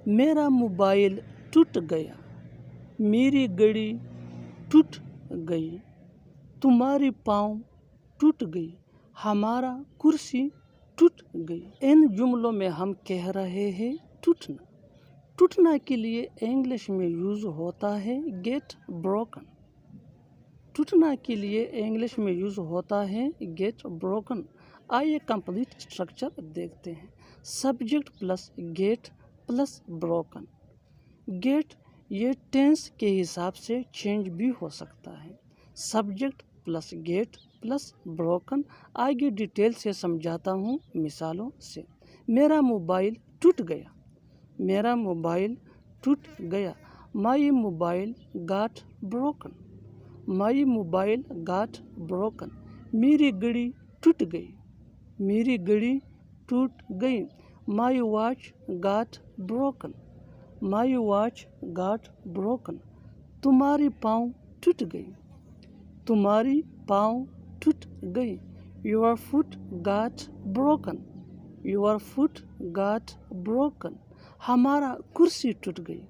میرا موبائل ٹوٹ گیا، میری گھڑی ٹوٹ گئی، تمہاری پاؤں ٹوٹ گئی، ہمارا کرسی ٹوٹ گئی۔ ان جملوں میں ہم کہہ رہے ہیں ٹوٹنا۔ ٹوٹنا کے لیے انگلش میں یوز ہوتا ہے گیٹ بروکن۔ ٹوٹنا کے لیے انگلش میں یوز ہوتا ہے گیٹ بروکن۔ آئیے کمپلیٹ اسٹرکچر دیکھتے ہیں۔ Subject plus get plus broken. Get یہ ٹینس کے حساب سے چینج بھی ہو سکتا ہے۔ Subject plus get plus broken. آگے ڈیٹیل سے سمجھاتا ہوں مثالوں سے۔ میرا موبائل ٹوٹ گیا، میرا موبائل ٹوٹ گیا۔ My mobile got broken, my mobile got broken. میری گھڑی ٹوٹ گئی، میری گھڑی ٹوٹ گئی۔ My watch got broken, my watch got broken. تمہاری پاؤں ٹوٹ گئی، تمہاری پاؤں ٹوٹ گئی۔ Your foot got broken, your foot got broken. ہمارا کرسی ٹوٹ گئی،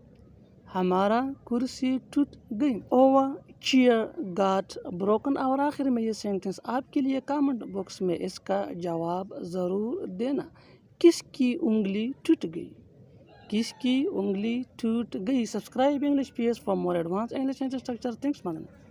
ہمارا کرسی ٹوٹ گئی۔ Our chair got broken. اور آخر میں یہ سینٹنس آپ کے لیے کامنٹ باکس میں اس کا جواب ضرور دینا۔ کس کی انگلی ٹوٹ گئی، کس کی انگلی ٹوٹ گئی۔ Subscribe English PS for more advanced English and structure. Thanks, man.